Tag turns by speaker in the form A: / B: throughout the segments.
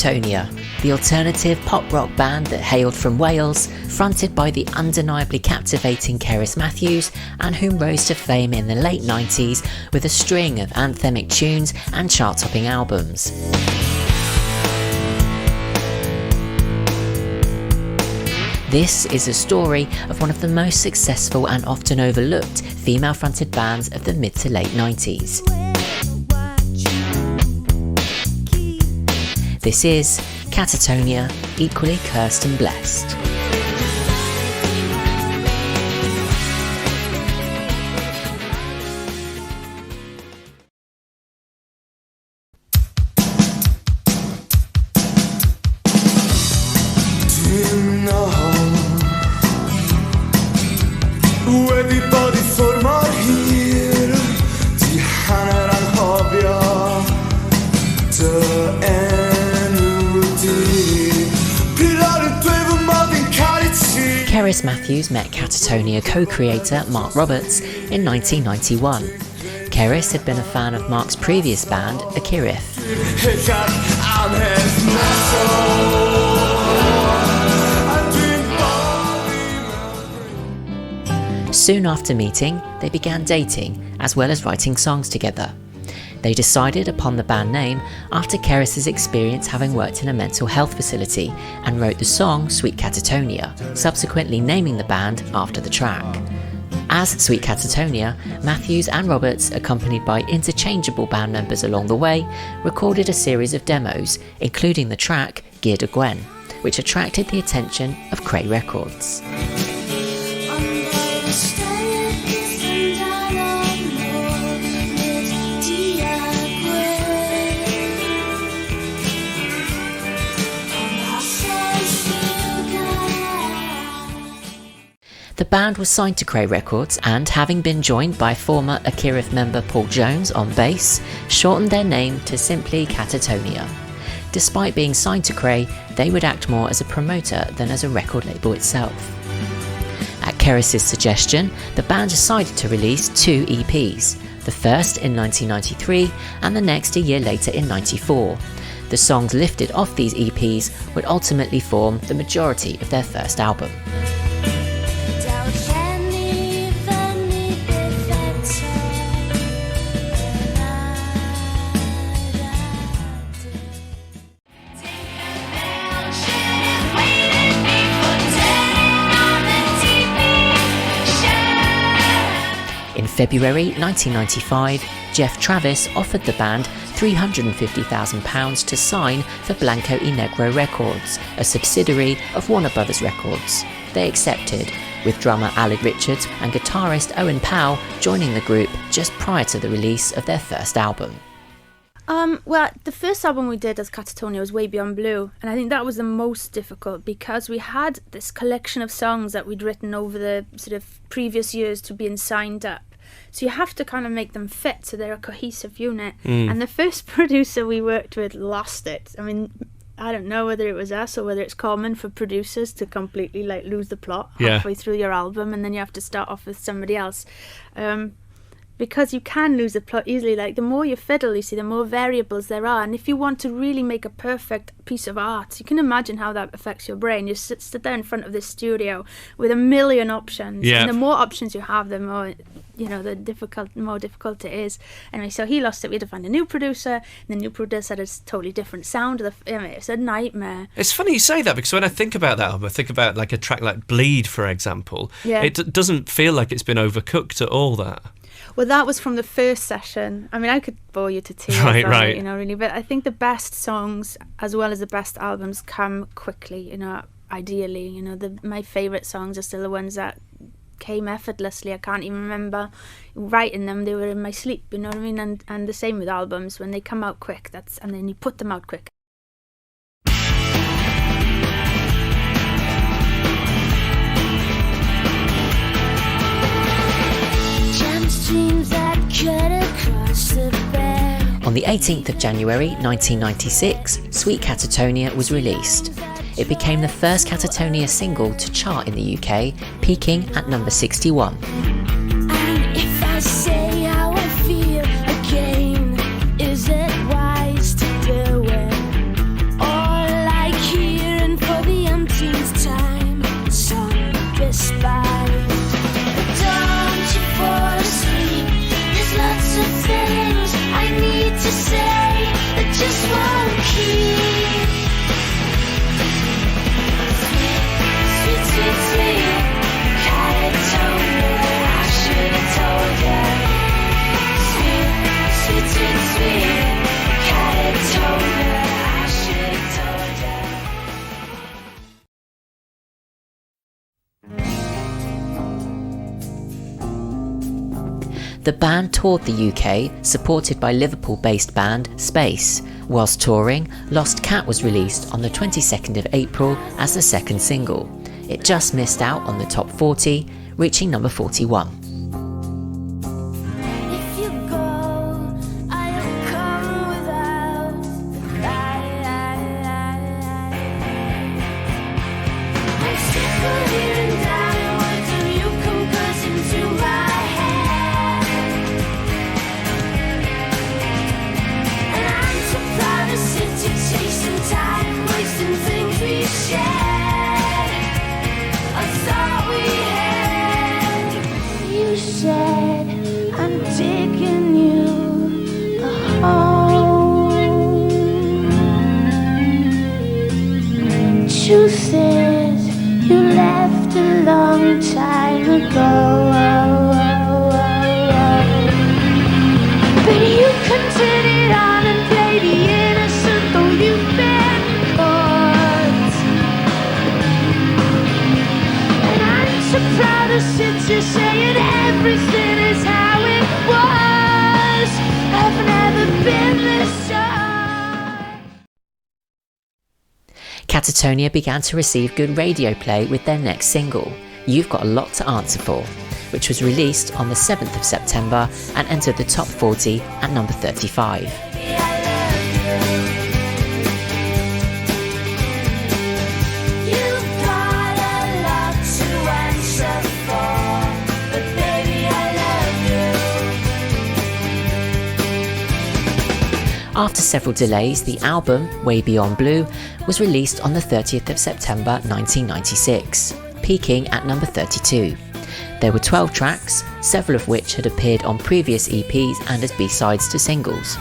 A: Catatonia, the alternative pop-rock band that hailed from Wales, fronted by the undeniably captivating Cerys Matthews, and whom rose to fame in the late 90s with a string of anthemic tunes and chart-topping albums. This is a story of one of the most successful and often overlooked female-fronted bands of the mid to late 90s. This is Catatonia, Equally Cursed and Blessed. Cerys Matthews met Catatonia co-creator Mark Roberts in 1991. Cerys had been a fan of Mark's previous band, Akirith. Soon after meeting, they began dating, as well as writing songs together. They decided upon the band name after Cerys' experience having worked in a mental health facility and wrote the song Sweet Catatonia, subsequently naming the band after the track. As Sweet Catatonia, Matthews and Roberts, accompanied by interchangeable band members along the way, recorded a series of demos, including the track Gear de Gwen, which attracted the attention of Cray Records. The band was signed to Cray Records and, having been joined by former Akirith member Paul Jones on bass, shortened their name to simply Catatonia. Despite being signed to Cray, they would act more as a promoter than as a record label itself. At Cerys' suggestion, the band decided to release 2 EPs, the first in 1993 and the next a year later in 94. The songs lifted off these EPs would ultimately form the majority of their first album. In February 1995, Jeff Travis offered the band £350,000 to sign for Blanco y Negro Records, a subsidiary of Warner Brothers Records. They accepted, with drummer Aled Richards and guitarist Owen Powell joining the group just prior to the release of their first album.
B: Well, the first album we did as Catatonia was Way Beyond Blue, and I think that was the most difficult because we had this collection of songs that we'd written over the sort of previous years to being signed up. So you have to kind of make them fit so they're a cohesive unit. And the first producer we worked with lost it. I mean, I don't know whether it was us or whether it's common for producers to completely lose the plot halfway through your album and then you have to start off with somebody else. Because you can lose the plot easily. Like, the more you fiddle, you see, the more variables there are. And if you want to really make a perfect piece of art, you can imagine how that affects your brain. You sit there in front of this studio with a million options. And the more options you have, the more, the more difficult it is. Anyway, so he lost it. We had to find a new producer. And the new producer had a totally different sound. It's a nightmare.
C: It's funny you say that, because when I think about that album, I think about like a track like Bleed, for example. It doesn't feel like it's been overcooked at all, that.
B: Well, that was from the first session. I mean, I could bore you to tears,
C: right.
B: Really. But I think the best songs, as well as the best albums, come quickly, ideally. My favourite songs are still the ones that came effortlessly. I can't even remember writing them. They were in my sleep, you know what I mean? And the same with albums. When they come out quick, and then you put them out quick.
A: On the 18th of January 1996, Sweet Catatonia was released. It became the first Catatonia single to chart in the UK, peaking at number 61.
D: And if I say how I feel again, is it wise to do it? Or
A: The band toured the UK, supported by Liverpool-based band Space. Whilst touring, Lost Cat was released on the 22nd of April as the second single. It just missed out on the top 40, reaching number 41.
D: If you go, I'll come without the light. I'm sick of hearing down words of you compress into my head, and I'm too proud to sit here chasing time, wasting things we shared. I thought we had. You said I'm taking you home. Truth is, you left a long time ago. But you continued on and played the innocent, though you've been caught. And I'm so proud to sit here saying everything is how it was. I've never been this shy.
A: Catatonia began to receive good radio play with their next single, You've Got a Lot to Answer For, which was released on the 7th of September and entered the top 40 at number 35.
D: You've got a lot to answer for, but baby, I love you.
A: After several delays, the album, Way Beyond Blue, was released on the 30th of September 1996, peaking at number 32. There were 12 tracks, several of which had appeared on previous EPs and as B-sides to singles.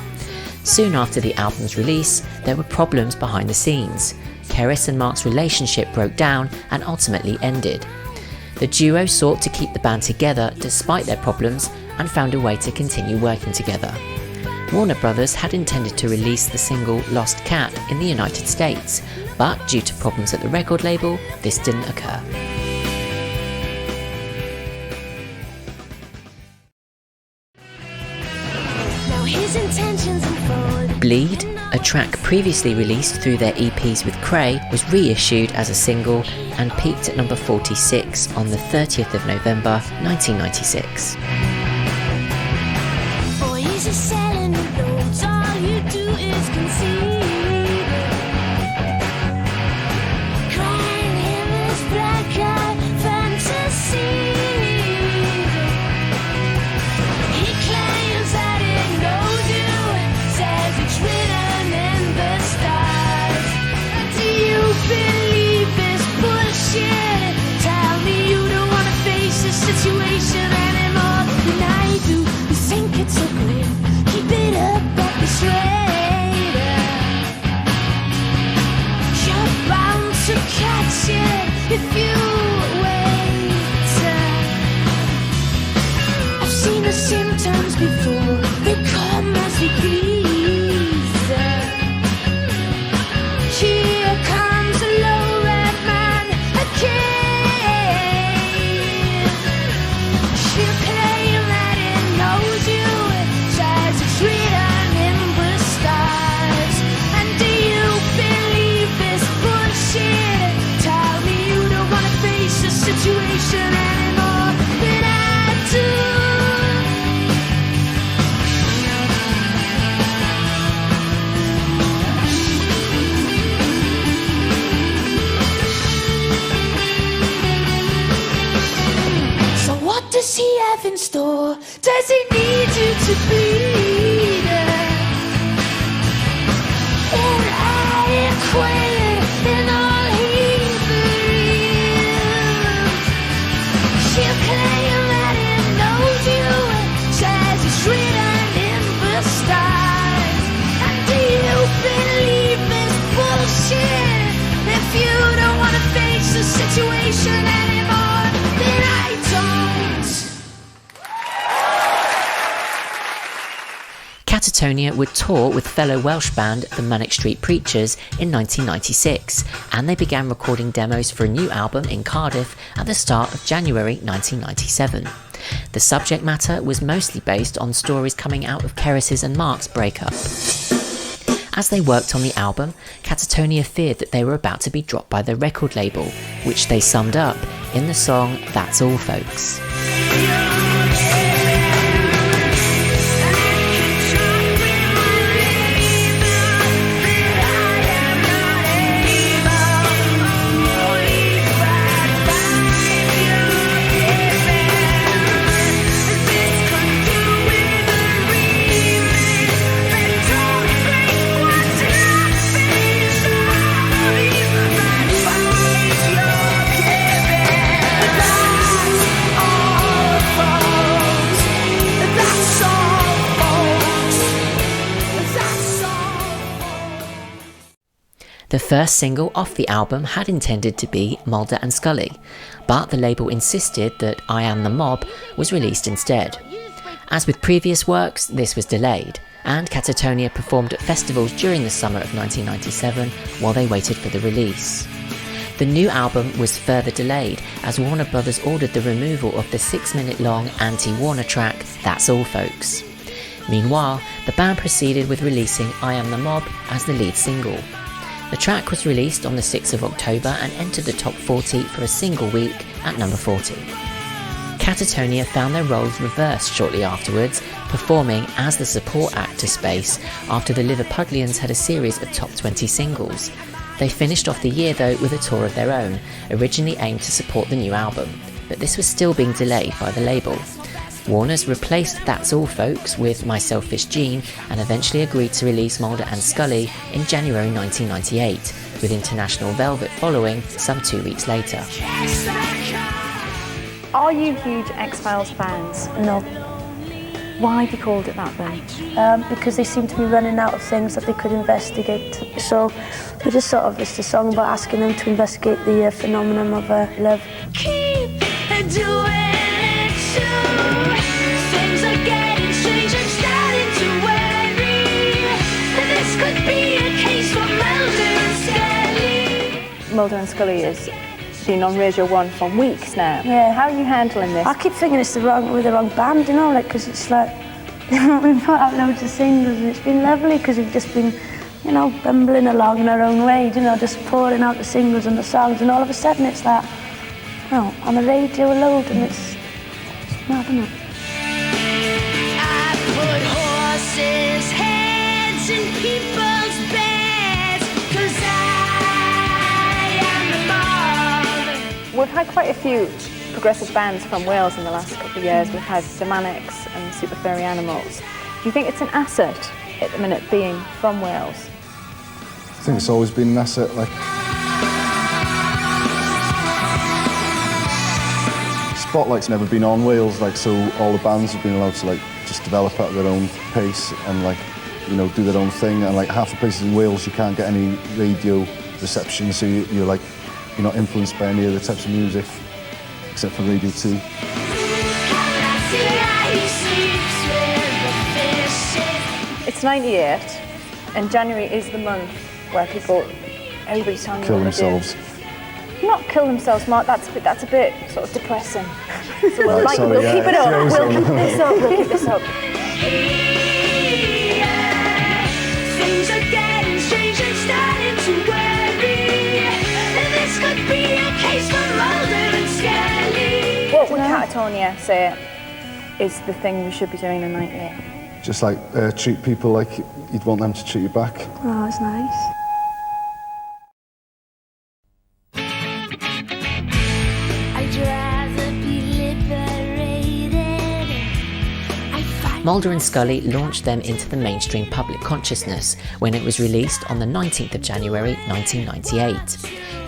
A: Soon after the album's release, there were problems behind the scenes. Cerys and Mark's relationship broke down and ultimately ended. The duo sought to keep the band together despite their problems and found a way to continue working together. Warner Brothers had intended to release the single Lost Cat in the United States, but due to problems at the record label, this didn't occur.
D: Now his intentions unfold.
A: Bleed, a track previously released through their EPs with Cray, was reissued as a single and peaked at number 46 on the 30th of November 1996.
D: Boys are selling the roads, all you do is concede. Crying in this black-eyed fantasy. He claims that he knows you, says it's written in the stars. Do you believe this bullshit? Tell me you don't want to face this situation anymore than I do. You think it's a grip, keep it up at this rate. You're bound to catch it if you wait. I've seen the symptoms before, they come as they please. Here comes a low-rent man again. She'll claim that it knows you, says it's written in the stars. And do you believe this bullshit? Tell me you don't want to face the situation anymore than I do. So what does he have in store? Does he need you to bleed? And inadequate in all he believes. She'll claim that he knows you, says it's written in the stars. And do you believe this bullshit? If you don't want to face the situation anymore, then I don't.
A: Catatonia would tour with fellow Welsh band the Manic Street Preachers in 1996, and they began recording demos for a new album in Cardiff at the start of January 1997. The subject matter was mostly based on stories coming out of Cerys and Mark's breakup. As they worked on the album, Catatonia feared that they were about to be dropped by the record label, which they summed up in the song That's All Folks. The first single off the album had intended to be Mulder and Scully, but the label insisted that I Am the Mob was released instead. As with previous works, this was delayed, and Catatonia performed at festivals during the summer of 1997 while they waited for the release. The new album was further delayed as Warner Brothers ordered the removal of the 6-minute-long anti-Warner track That's All Folks. Meanwhile, the band proceeded with releasing I Am the Mob as the lead single. The track was released on the 6th of October and entered the top 40 for a single week at number 40. Catatonia found their roles reversed shortly afterwards, performing as the support act to Space after the Liverpudlians had a series of top 20 singles. They finished off the year though with a tour of their own, originally aimed to support the new album, but this was still being delayed by the label. Warner's replaced That's All Folks with My Selfish Gene and eventually agreed to release Mulder and Scully in January 1998, with International Velvet following some 2 weeks later.
E: Are you huge X-Files fans?
F: No,
E: Why have you called it that then?
F: because they seem to be running out of things that they could investigate. So we just sort of, it's a song about asking them to investigate the phenomenon of love.
D: Keep doing it too. Things are getting strange. I'm starting to worry. This could be a case for Mulder and Scully.
E: Mulder and Scully has been on Radio 1 for weeks now.
F: Yeah.
E: How are you handling this?
F: I keep thinking it's the wrong band, you know, like, because it's like, we've put out loads of singles and it's been lovely because we've just been, you know, bumbling along in our own way, you know, just pouring out the singles and the songs, and all of a sudden it's like, you know, on the radio load, and it's mad, isn't it?
D: I put horses' heads in people's beds 'cause I am the mob.
E: We've had quite a few progressive bands from Wales in the last couple of years. We've had The Manics and Super Furry Animals. Do you think it's an asset at the minute being from Wales?
G: I think it's always been an asset, like. Spotlight's never been on Wales, like, so all the bands have been allowed to, like, just develop at their own pace and, like, you know, do their own thing. And, like, half the places in Wales you can't get any radio reception, so you're not influenced by any other types of music except for Radio 2.
E: It's 98, and January is the month where everybody's telling
G: Kill
E: you what to do.
G: themselves.
E: Not kill themselves, Mark. That's a bit sort of depressing. So we'll,
G: Right, sorry,
E: we'll
G: yeah.
E: keep it up.
G: Yeah,
E: We'll
G: sorry.
E: keep this up. We'll keep this up.
D: Things are getting strange. I'm starting to worry. This could be a case for Mulder and Scully.
E: What would Catatonia say is the thing we should be doing in 98?
G: Just, like, treat people like you'd want them to treat you back.
F: Oh, it's nice.
D: I'd rather be liberated. I find
A: Mulder and Scully launched them into the mainstream public consciousness when it was released on the 19th of January 1998.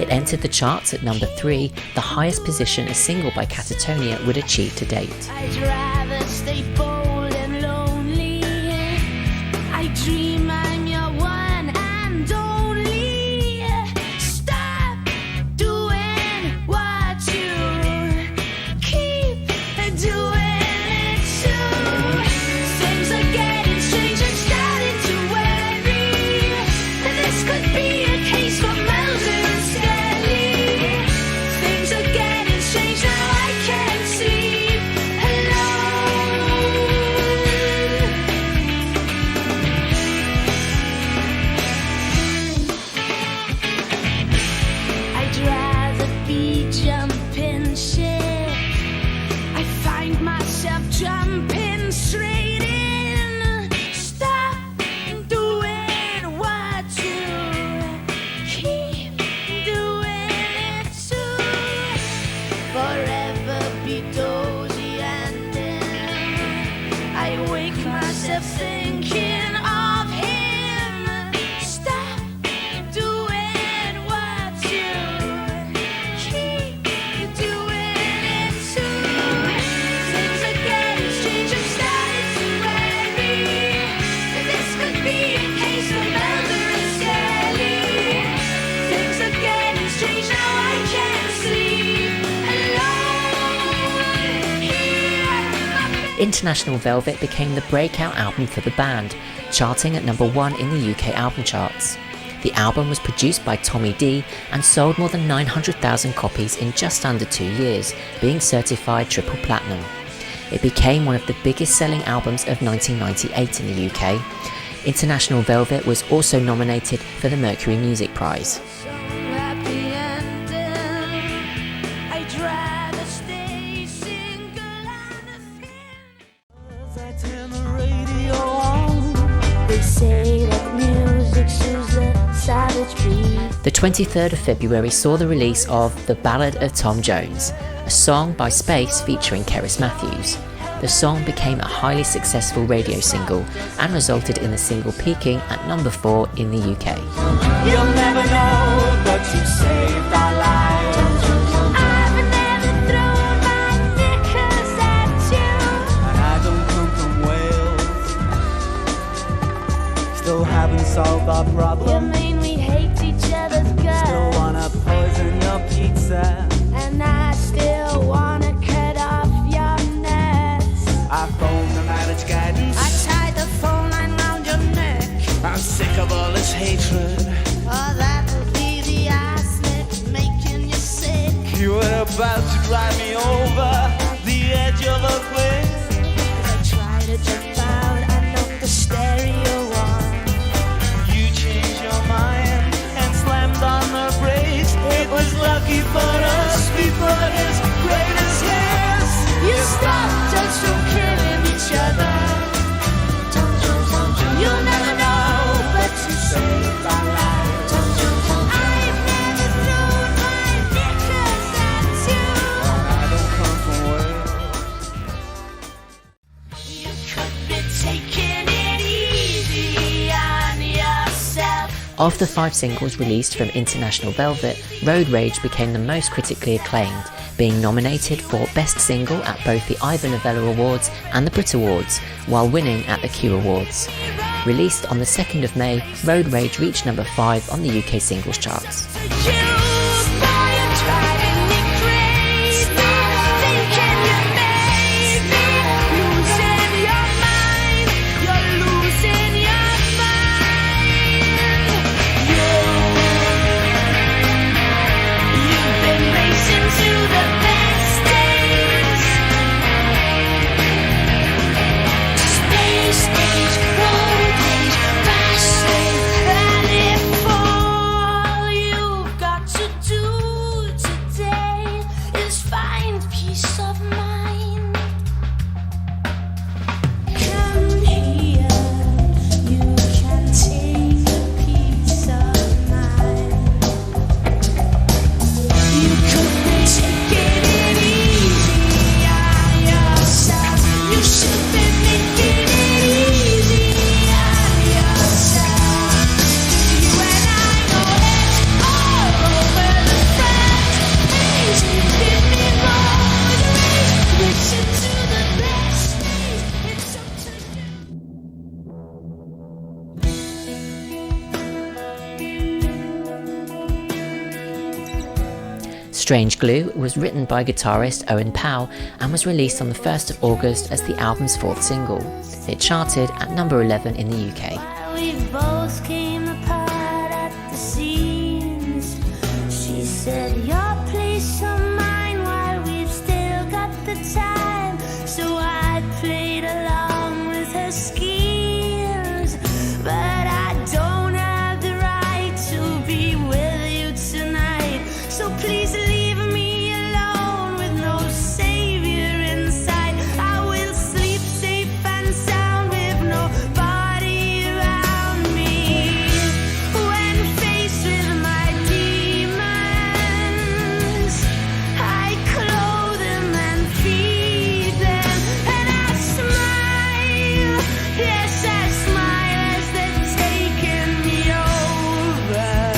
A: It entered the charts at number 3, the highest position a single by Catatonia would achieve to date.
D: I'd rather stay bold and lonely. I dream I'm your one and only. Stop doing what you keep doing it too. Things are getting strange. I'm starting to worry. This could be a case for Mulder and Scully. Things are getting strange now. I can't sleep.
A: International Velvet became the breakout album for the band, charting at number 1 in the UK album charts. The album was produced by Tommy D and sold more than 900,000 copies in just under 2 years, being certified triple platinum. It became one of the biggest selling albums of 1998 in the UK. International Velvet was also nominated for the Mercury Music Prize. The 23rd of February saw the release of The Ballad of Tom Jones, a song by Space featuring Cerys Matthews. The song became a highly successful radio single and resulted in the single peaking at number 4 in the UK.
D: You'll never know, but you saved our lives. I've never thrown my knickers at you. And I don't come from Wales. Still haven't solved our problem. You mean we hate each other's guts? Still wanna poison your pizza. And I still wanna cut off your nuts. I phoned the marriage guidance. I tied the phone line round your neck. I'm sick of all this hatred. Oh, that'll be the arsenic making you sick. You were about to drive me over the edge of a cliff. As I tried to jump out, I knocked the stereo on. You changed your mind and slammed on the brakes. It was lucky for us before his greatest hits. You stopped us from killing each other. You'll never know, but you saved our lives. I've never thrown my knickers at you. I don't come from Wales. You could be taking it easy on yourself.
A: Of the 5 singles released from International Velvet, Road Rage became the most critically acclaimed, being nominated for Best Single at both the Ivor Novello Awards and the Brit Awards, while winning at the Q Awards. Released on the 2nd of May, Road Rage reached number 5 on the UK singles charts. Strange Glue was written by guitarist Owen Powell and was released on the 1st of August as the album's 4th single. It charted at number 11 in the UK.
D: We both came apart at the seams. She said, your place or mine, while we've still got the time. So I played along with her schemes, but I don't have the right to be with you tonight. So please leave me alone with no savior inside. I will sleep safe and sound with nobody around me. When faced with my demons, I clothe them and feed them, and I smile. Yes, I smile as they're taking me over.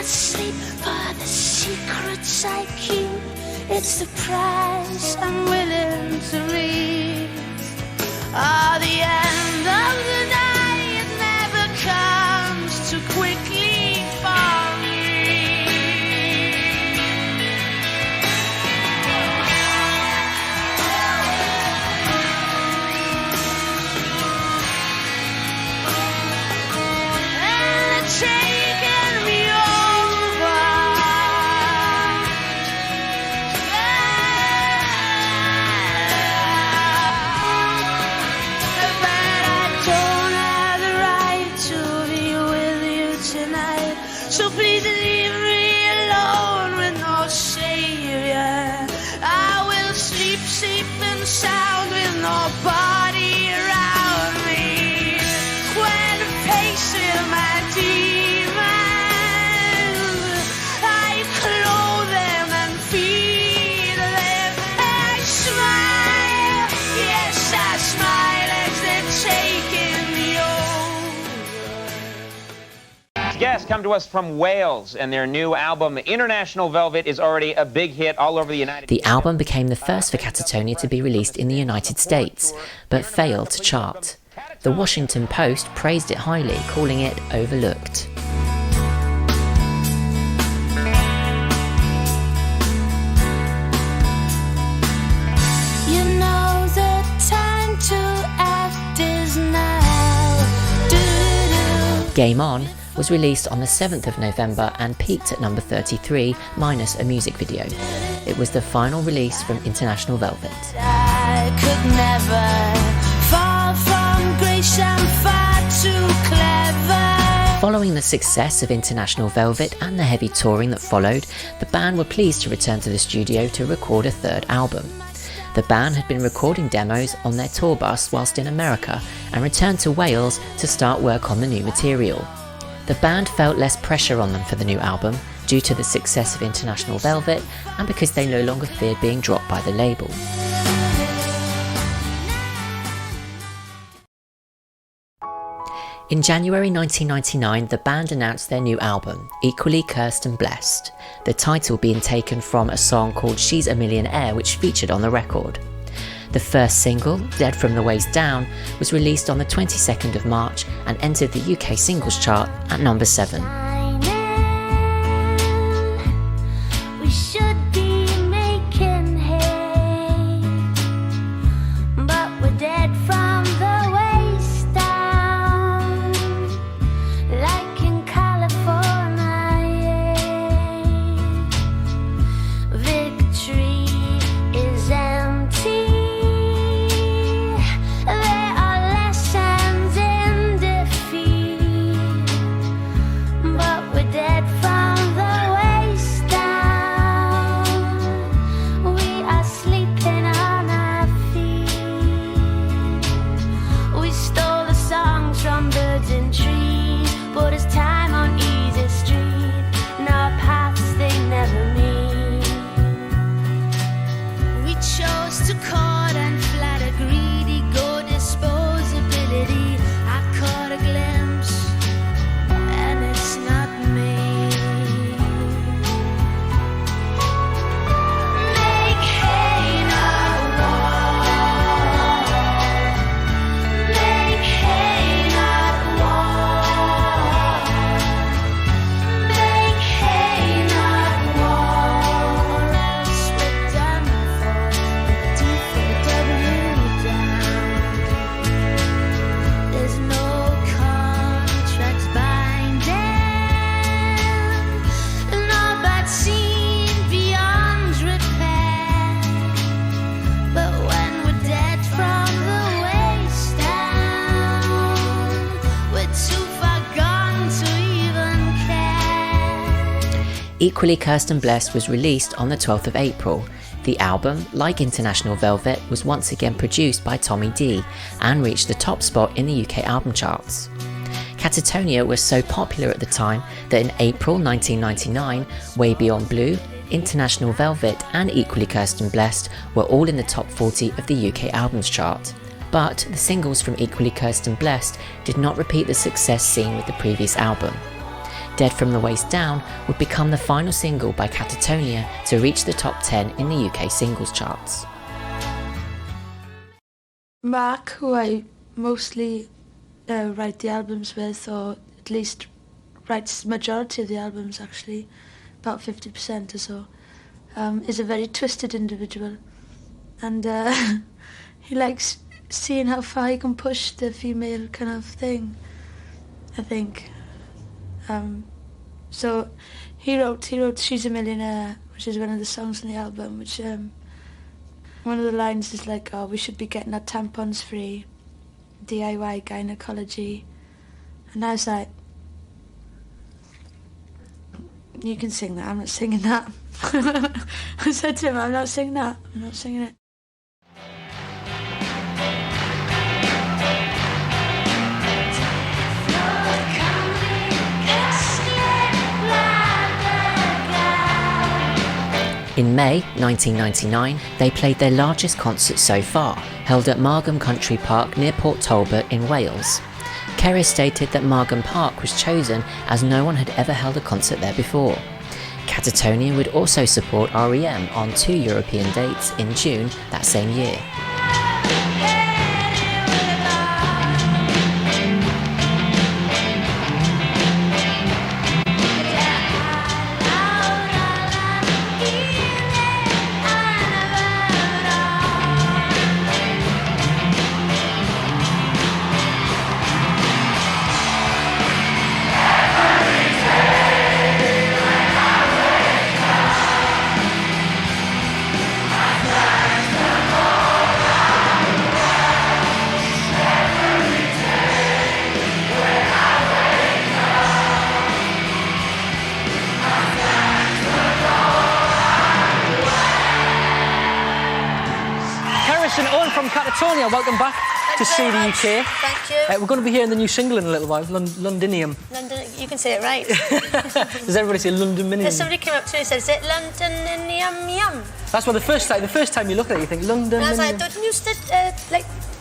D: Sleep for the secrets I keep. It's the price I'm willing to read. Ah, the end of the night never comes too quickly for me. So please leave me alone with no savior. I will sleep and sound with nobody around me. When facing my demons, I clothe them and feed them. I smile, yes I smile as they're taking me over.
H: Guests come to us from Wales, and their new album, International Velvet, is already a big hit all over the United States.
A: The album became the first for Catatonia to be released in the United States, but failed to chart. The Washington Post praised it highly, calling it overlooked.
D: You know the time to act is now. Do-do-do.
A: Game On was released on the 7th of November and peaked at number 33, minus a music video. It was the final release from International Velvet.
D: I could never fall from grace, I'm far too clever.
A: Following the success of International Velvet and the heavy touring that followed, the band were pleased to return to the studio to record a third album. The band had been recording demos on their tour bus whilst in America and returned to Wales to start work on the new material. The band felt less pressure on them for the new album due to the success of International Velvet and because they no longer feared being dropped by the label. In January 1999, the band announced their new album, Equally Cursed and Blessed, the title being taken from a song called She's a Millionaire, which featured on the record. The first single, Dead From The Waist Down, was released on the 22nd of March and entered the UK singles chart at number 7.
D: We should be making hay, but we're dead from the waist down, like in California. Victory is empty. There are lessons in defeat, but we're dead from the waist down. We are sleeping on our feet. We stole the songs from birds and trees, but it's time on easy street, and our paths they never meet. We chose to court and flatter greedy, go disposability. I caught a glimpse, and it's not me. Make hay, not war. Make hay, not war. Make hay, not war. Or else we're done for. D4W down. There's no contracts binding, no bad scene beyond repair. But when we're dead from the waist down, we're too far gone to even care.
A: Equally Cursed and Blessed was released on the 12th of April. The album, like International Velvet, was once again produced by Tommy D and reached the top spot in the UK album charts. Catatonia was so popular at the time that in April 1999, Way Beyond Blue, International Velvet and Equally Cursed and Blessed were all in the top 40 of the UK albums chart. But the singles from Equally Cursed and Blessed did not repeat the success seen with the previous album. Dead From The Waist Down would become the final single by Catatonia to reach the top 10 in the UK singles charts.
F: Mark, who I mostly write the albums with, or at least writes the majority of the albums actually, about 50% or so, is a very twisted individual. And he likes seeing how far he can push the female kind of thing, I think. So he wrote She's a Millionaire, which is one of the songs on the album, which one of the lines is like, oh, we should be getting our tampons free, DIY gynecology. And I was like, You can sing that. I'm not singing that. I said to him, I'm not singing that. I'm not singing it.
A: In May 1999, they played their largest concert so far, held at Margam Country Park near Port Talbot in Wales. Cerys stated that Margam Park was chosen as no one had ever held a concert there before. Catatonia would also support REM on 2 European dates in June that same year.
I: And Owen from Catatonia, welcome back to See the UK.
J: Thank you.
I: We're going to be hearing the new single in a little while, Londinium.
J: London, you can say it right.
I: Does everybody say Londinium?
J: Somebody came up to me and said, is it Londinium?
I: That's what the first time you look at it, you think Londinium.
J: And I was like, don't you used to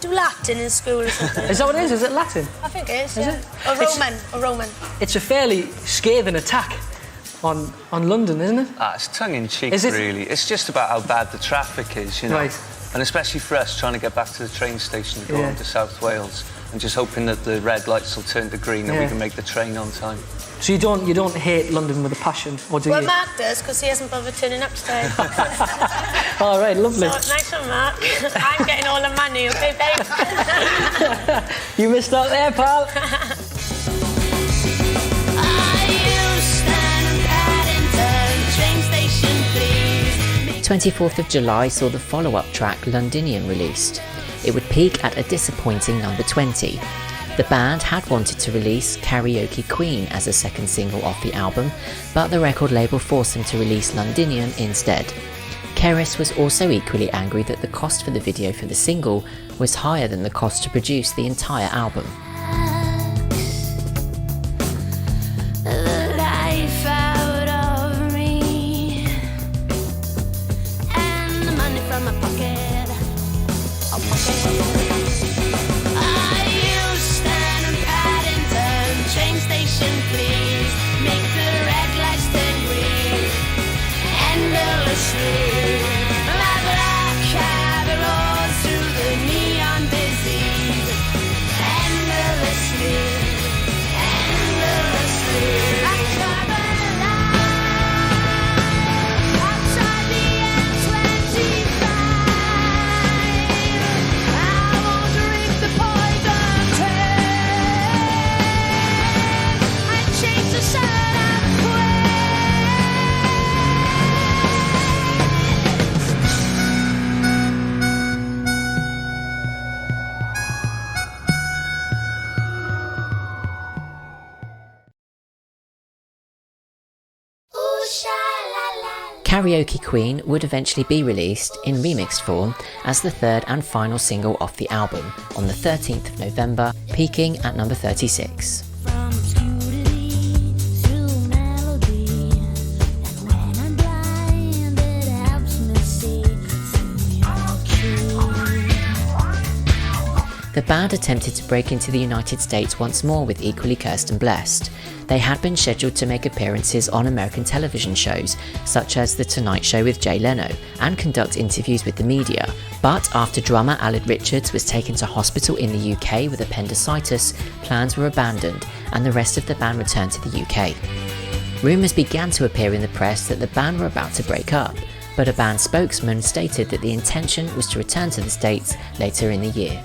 J: do Latin in school or something?
I: Is that what it is? Is it Latin?
J: I think it is,
I: Is
J: yeah.
I: it?
J: Or Roman.
I: It's a fairly scathing attack on London, isn't it?
K: It's tongue-in-cheek, really. It's just about how bad the traffic is, you know.
I: Right.
K: And especially for us, trying to get back to the train station and go on to South Wales, and just hoping that the red lights will turn to green and we can make the train on time.
I: So you don't hate London with a passion, or do you?
J: Well, Mark does, because he hasn't bothered turning up today.
I: All right, lovely.
J: So, nice one, Mark. I'm getting all the money, okay, babe?
I: You missed out there, pal.
A: 24th of July saw the follow-up track Londinium released. It would peak at a disappointing number 20. The band had wanted to release Karaoke Queen as a second single off the album, but the record label forced them to release Londinium instead. Cerys was also equally angry that the cost for the video for the single was higher than the cost to produce the entire album. Karaoke Queen would eventually be released in remixed form as the third and final single off the album on the 13th of November, peaking at number 36. The band attempted to break into the United States once more with equally cursed and blessed. They had been scheduled to make appearances on American television shows, such as The Tonight Show with Jay Leno, and conduct interviews with the media, but after drummer Aled Richards was taken to hospital in the UK with appendicitis, plans were abandoned and the rest of the band returned to the UK. Rumours began to appear in the press that the band were about to break up, but a band spokesman stated that the intention was to return to the States later in the year.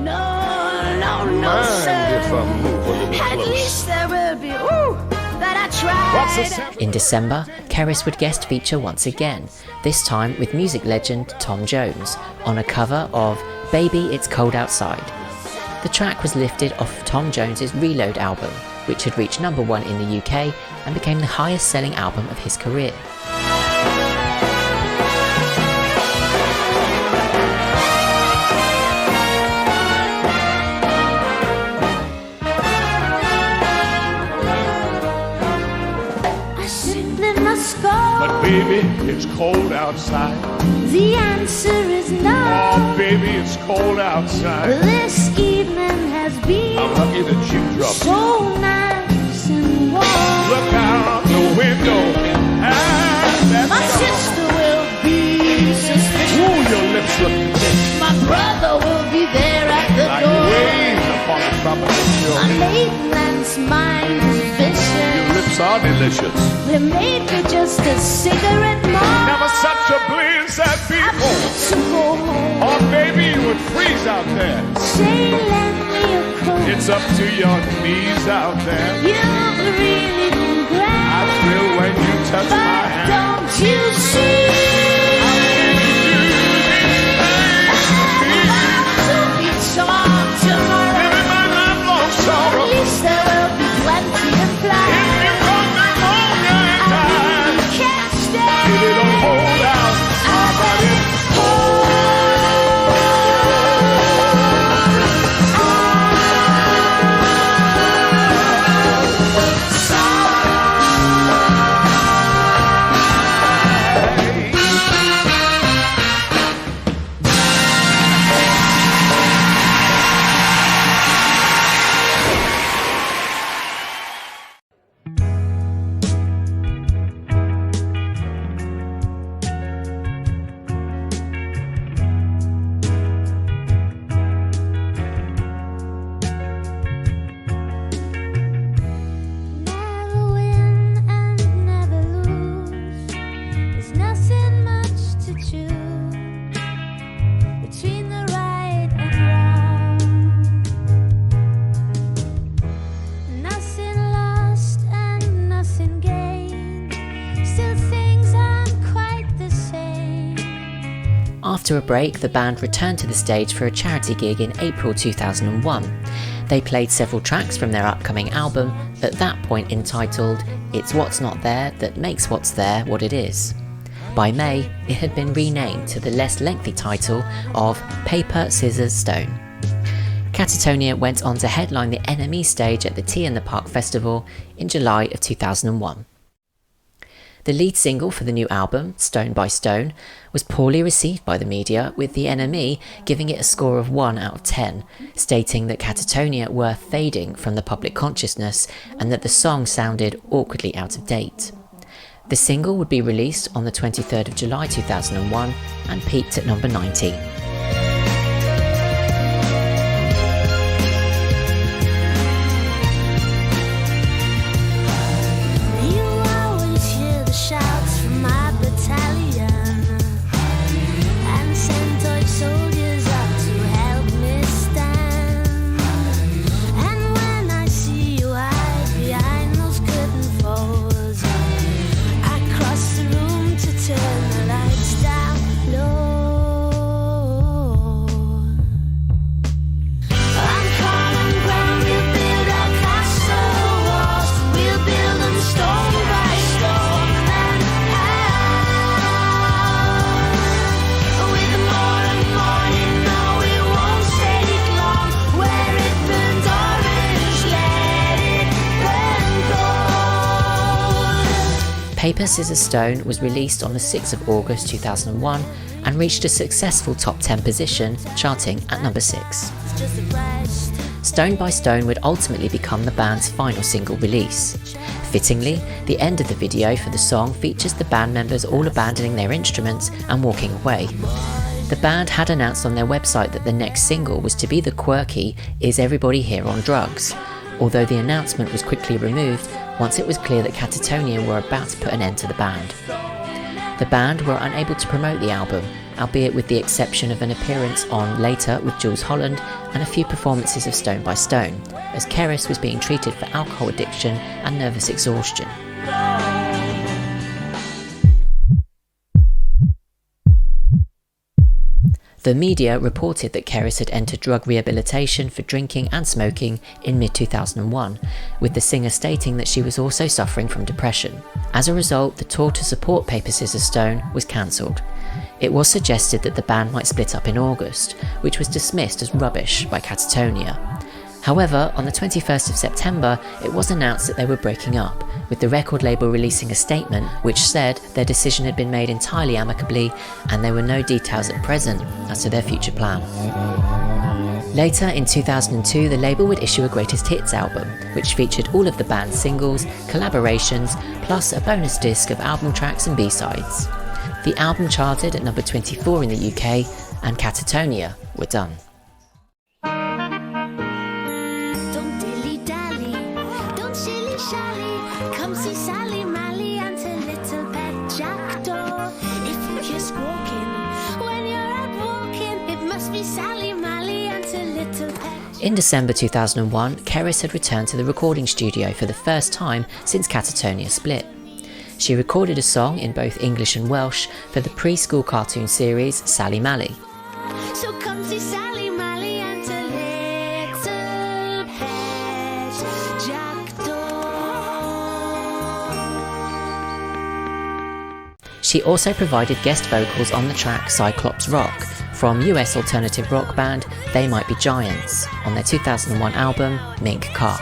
D: No.
B: closer.
L: If I move a little
B: At
L: closer.
B: least there will be, that I tried.
A: In December, Cerys would guest feature once again, this time with music legend Tom Jones, on a cover of Baby It's Cold Outside. The track was lifted off Tom Jones's Reload album, which had reached number 1 in the UK and became the highest selling album of his career.
L: But baby, it's cold outside.
D: The answer is no.
L: Oh, baby, it's cold outside.
D: This evening has been
L: I'm lucky that you dropped
D: so nice and warm.
L: Look out the window and
D: My sister will be suspicious.
L: Ooh, your lips look delicious.
D: My brother will be there at the
L: Like
D: door.
L: waves upon the tropical shore.
D: My maintenance mind is vicious.
L: Your lips are delicious.
D: They made me just a cigarette more.
L: Never such a bliss at people.
D: To go home.
L: Oh, baby, you would freeze out there.
D: Say, lend me a coat.
L: It's up to your knees out there.
D: You've really been grand.
L: I feel when you touch
D: But
L: my hand.
D: don't you see?
L: Sorrow.
D: At least there will be plenty of flight.
L: If you come pneumonia in time,
D: Can't stay.
L: really don't hold out. Our body
D: Never win and never lose. There's nothing much to choose between the right and wrong. Nothing lost and nothing gained. Still things aren't quite the same.
A: After a break, the band returned to the stage for a charity gig in April 2001. They played several tracks from their upcoming album, at that point entitled It's What's Not There That Makes What's There What It Is. By May, it had been renamed to the less lengthy title of Paper, Scissors, Stone. Catatonia went on to headline the NME stage at the Tea in the Park Festival in July of 2001. The lead single for the new album, Stone by Stone, was poorly received by the media, with the NME giving it a score of 1 out of 10, stating that Catatonia were fading from the public consciousness and that the song sounded awkwardly out of date. The single would be released on the 23rd of July 2001 and peaked at number 19.
D: You always hear the shouts from my battalion and send toy soldiers up to help me stand. And when I see you hide behind those curtain folds, I cross the room to turn the lights down low. I'm common ground, we'll build our castle walls, we'll build them stone by stone and with more and more, you know it won't take long. Where it burns orange, let it burn gold.
A: Paper, Scissors, Stone was released on the 6th of August 2001 and reached a successful top 10 position, charting at number 6.
D: It's just a price.
A: Stone by Stone would ultimately become the band's final single release. Fittingly, the end of the video for the song features the band members all abandoning their instruments and walking away. The band had announced on their website that the next single was to be the quirky Is Everybody Here on Drugs, although the announcement was quickly removed once it was clear that Catatonia were about to put an end to the band. The band were unable to promote the album, albeit with the exception of an appearance on Later with Jules Holland and a few performances of Stone by Stone, as Cerys was being treated for alcohol addiction and nervous exhaustion. The media reported that Cerys had entered drug rehabilitation for drinking and smoking in mid-2001, with the singer stating that she was also suffering from depression. As a result, the tour to support Paper Scissors Stone was cancelled. It was suggested that the band might split up in August, which was dismissed as rubbish by Catatonia. However, on the 21st of September, it was announced that they were breaking up, with the record label releasing a statement which said their decision had been made entirely amicably and there were no details at present as to their future plans. Later in 2002, the label would issue a greatest hits album, which featured all of the band's singles, collaborations, plus a bonus disc of album tracks and B-sides. The album charted at number 24 in the UK, and Catatonia were done. In December 2001, Cerys had returned to the recording studio for the first time since Catatonia split. She recorded a song in both English and Welsh for the preschool cartoon series Sally Mally.
D: So come see Sally Mally and a little pet jackdaw.
A: She also provided guest vocals on the track Cyclops Rock from US alternative rock band They Might Be Giants on their 2001 album Mink Car.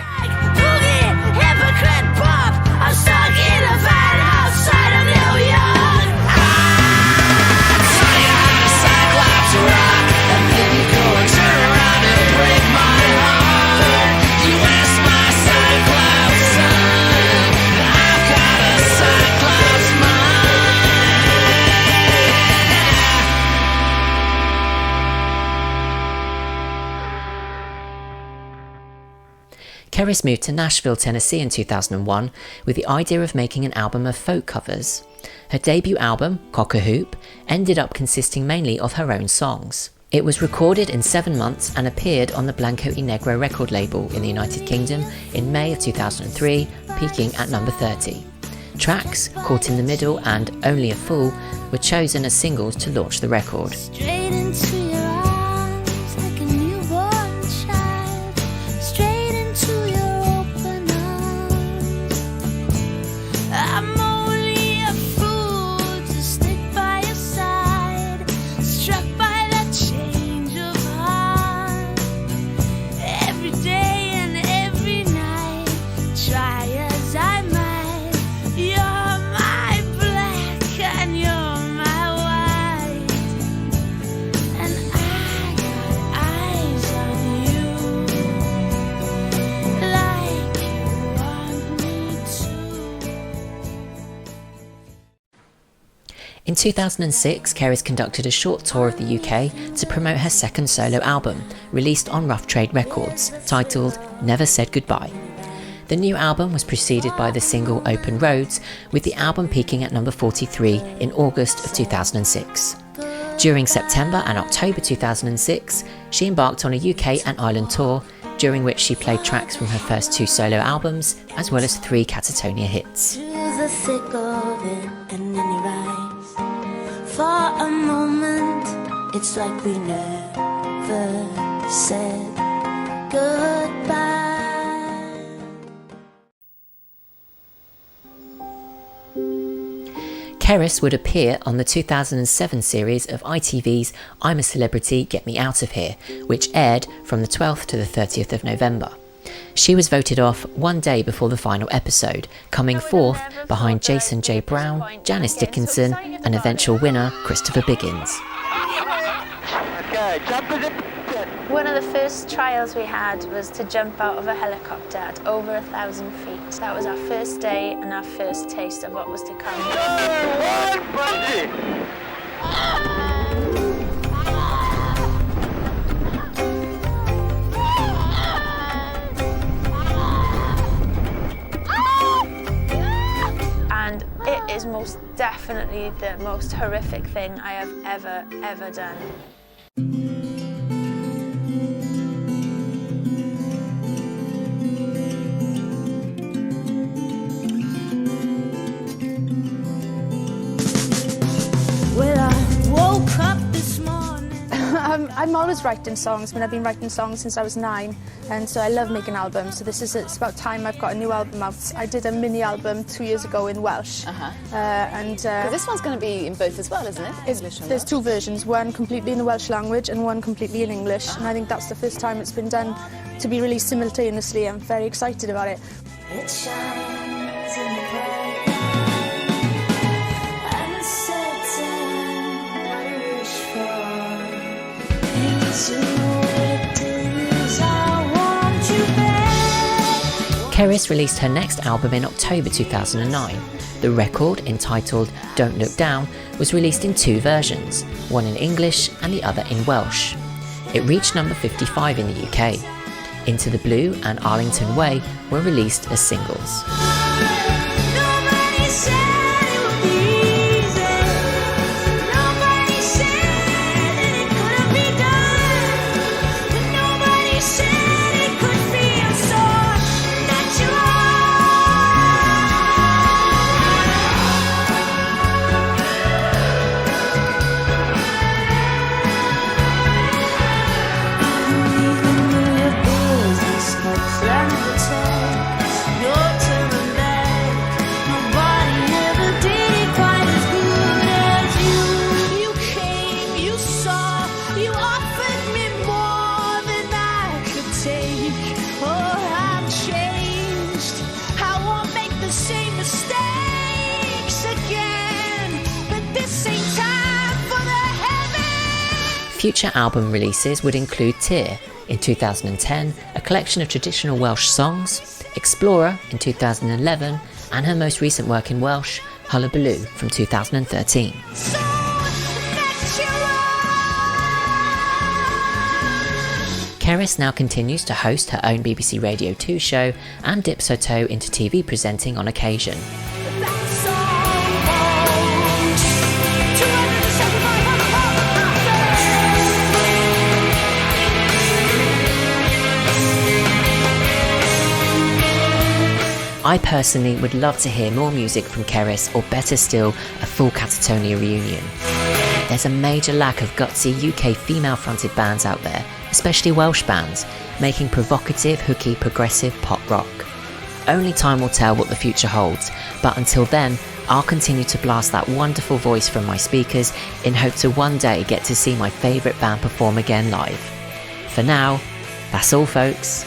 A: Cerys moved to Nashville, Tennessee in 2001 with the idea of making an album of folk covers. Her debut album, Cock-a-Hoop, ended up consisting mainly of her own songs. It was recorded in 7 months and appeared on the Blanco y Negro record label in the United Kingdom in May of 2003, peaking at number 30. Tracks, Caught in the Middle and Only a Fool, were chosen as singles to launch the record.
D: Straight into your arms like a newborn child. Straight into your open arms. I'm only a fool to stick by your side. Struck by that change of heart. Every day and every night, try as I might. You're my black and you're my white. And I got eyes on you, like you want me to.
A: In 2006, Cerys conducted a short tour of the UK to promote her second solo album, released on Rough Trade Records, titled Never Said Goodbye. The new album was preceded by the single Open Roads, with the album peaking at number 43 in August of 2006. During September and October 2006, she embarked on a UK and Ireland tour, during which she played tracks from her first 2 solo albums, as well as 3 Catatonia hits.
D: To the thick of it and then your eyes. For a moment, it's like we never said goodbye.
A: Cerys would appear on the 2007 series of ITV's I'm a Celebrity, Get Me Out of Here, which aired from the 12th to the 30th of November. She was voted off one day before the final episode, coming fourth behind Jason J. Brown, Janice Dickinson, and eventual winner Christopher Biggins.
B: One of the first trials we had was to jump out of a helicopter at over 1,000 feet. That was our first day and our first taste of what was to come. And it is most definitely the most horrific thing I have ever done.
D: Well, I woke up this morning.
B: I'm always writing songs. I've been writing songs since I was 9, and so I love making albums. So it's about time I've got a new album out. I did a mini album 2 years ago in Welsh.
E: Because this one's going to be in both as well, isn't it? English and
B: There's
E: Welsh.
B: 2 versions, one completely in the Welsh language and one completely in English. And I think that's the first time it's been done to be released simultaneously. I'm very excited about it.
D: It shines in the bright light, uncertain what I wish for. It's what it is I want you back.
A: Cerys released her next album in October 2009. The record, entitled Don't Look Down, was released in 2 versions, one in English and the other in Welsh. It reached number 55 in the UK. Into the Blue and Arlington Way were released as singles.
D: Nobody said it would be easy. Nobody said that it couldn't be done. And nobody said it could feel so natural. Even though your business had planned to take no turning back, nobody ever did it quite as good as you. You came, you saw, you offered me more than I could take. Oh, I'm changed. I won't make the same mistakes again. But this ain't time for the heaven.
A: Future album releases would include Tear in 2010, a collection of traditional Welsh songs, Explorer in 2011, and her most recent work in Welsh, Hullabaloo from 2013.
D: So natural.
A: Cerys now continues to host her own BBC Radio 2 show and dips her toe into TV presenting on occasion.
D: That's almost 275.
A: I personally would love to hear more music from Cerys, or better still, a full Catatonia reunion. There's a major lack of gutsy UK female-fronted bands out there, especially Welsh bands, making provocative, hooky, progressive pop rock. Only time will tell what the future holds, but until then, I'll continue to blast that wonderful voice from my speakers in hope to one day get to see my favourite band perform again live. For now, that's all folks.